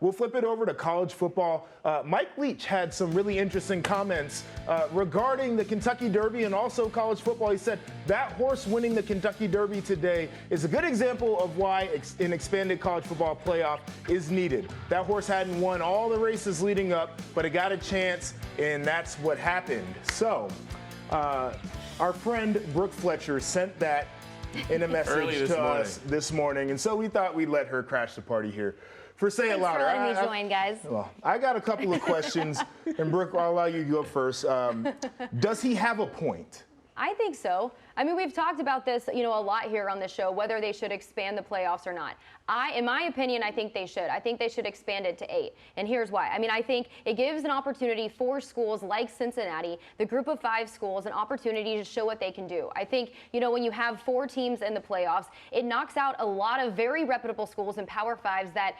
We'll flip it over to college football. Mike Leach had some really interesting comments regarding the Kentucky Derby and also college football. He said that horse winning the Kentucky Derby today is a good example of why an expanded college football playoff is needed. That horse hadn't won all the races leading up, but it got a chance, and that's what happened. So our friend Brooke Fletcher sent that in a message to us this morning, and so we thought we'd let her crash the party here. For Say It Louder. Thanks for letting me join, guys. Well, I got a couple of questions, and Brooke, I'll allow you to go first. Does he have a point? I think so. I mean, we've talked about this, a lot here on the show, whether they should expand the playoffs or not. In my opinion, I think they should. I think they should expand it to 8. And here's why. I mean, I think it gives an opportunity for schools like Cincinnati, the group of 5 schools, an opportunity to show what they can do. I think, when you have 4 teams in the playoffs, it knocks out a lot of very reputable schools and Power 5s that,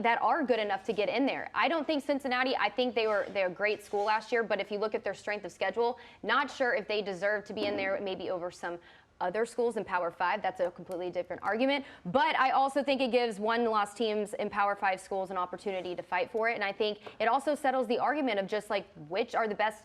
that are good enough to get in there. I don't think Cincinnati, I think they're a great school last year, but if you look at their strength of schedule, not sure if they deserve to be in there maybe over some other schools in Power 5. That's a completely different argument. But I also think it gives one-loss teams in Power 5 schools an opportunity to fight for it. And I think it also settles the argument of just like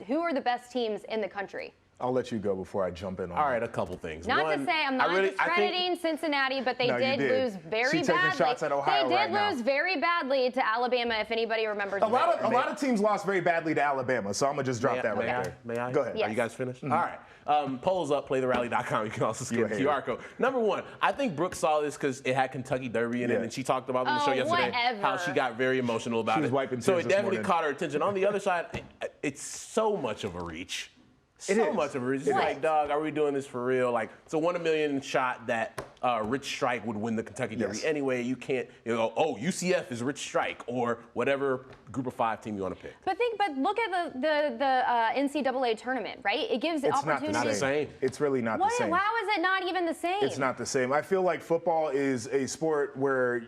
who are the best teams in the country. I'll let you go before I jump in on All right, a couple things. Not to say I'm not discrediting Cincinnati, but they did lose very badly. Taking shots at Ohio they did lose very badly to Alabama, if anybody remembers. A lot of teams lost very badly to Alabama, so I'm going to just drop that right there. May I? Go ahead. Yes. Are you guys finished? Mm-hmm. All right. Polls up, playtherally.com. You can also scan the QR code. Number one, I think Brooke saw this because it had Kentucky Derby in it, and she talked about on the show yesterday how she got very emotional about it. She was wiping tears so it this definitely morning. caught her attention. On the other side, it's so much of a reach. So much of a reach. It's like, dog, are we doing this for real? Like, it's a 1 in a million shot that Rich Strike would win the Kentucky Derby. Anyway, you can't, oh, UCF is Rich Strike or whatever group of 5 team you want to pick. But look at the NCAA tournament, right? It gives opportunities. It's not the same. It's really not the same. How is it not even the same? It's not the same. I feel like football is a sport where,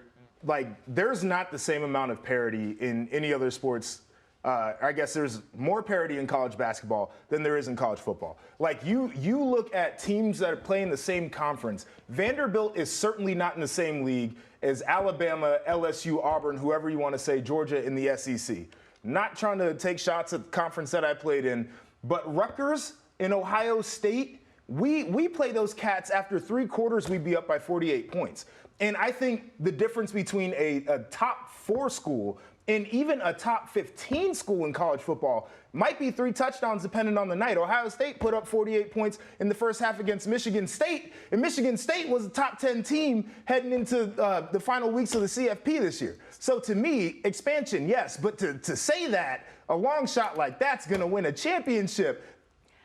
there's not the same amount of parity in any other sports. I guess there's more parity in college basketball than there is in college football. Like, you look at teams that play in the same conference. Vanderbilt is certainly not in the same league as Alabama, LSU, Auburn, whoever you want to say, Georgia in the SEC. Not trying to take shots at the conference that I played in, but Rutgers in Ohio State, we play those cats after 3 quarters, we'd be up by 48 points. And I think the difference between a top 4 school and even a top 15 school in college football might be 3 touchdowns depending on the night. Ohio State put up 48 points in the first half against Michigan State, and Michigan State was a top 10 team heading into the final weeks of the CFP this year. So to me, expansion, yes, but to say that a long shot like that's going to win a championship,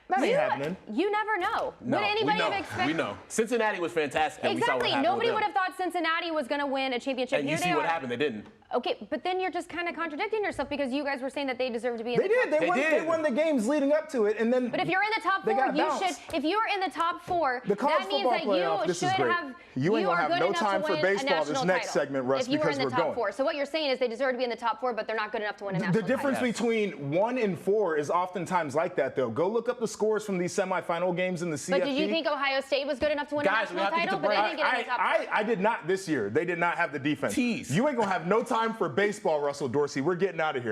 that ain't happening. You never know. No, would anybody have expected? We know. Cincinnati was fantastic. Exactly. Nobody would have thought Cincinnati was going to win a championship. And you see what happened. They didn't. Okay, but then you're just kind of contradicting yourself because you guys were saying that they deserve to be in the top 4. They won the games leading up to it, and then. But if you're in the top 4, you should. If you're in the top 4, that means that you should have. You ain't gonna have no time for baseball this next segment, Russ, because we're going. If you were in the top 4, so what you're saying is they deserve to be in the top 4, but they're not good enough to win a national title. The difference between 1 and 4 is oftentimes like that, though. Go look up the scores from these semifinal games in the CFP. But did you think Ohio State was good enough to win a national title? But they didn't get in the top 4. I did not this year. They did not have the defense. You ain't gonna have no time for baseball, Russell Dorsey. We're getting out of here.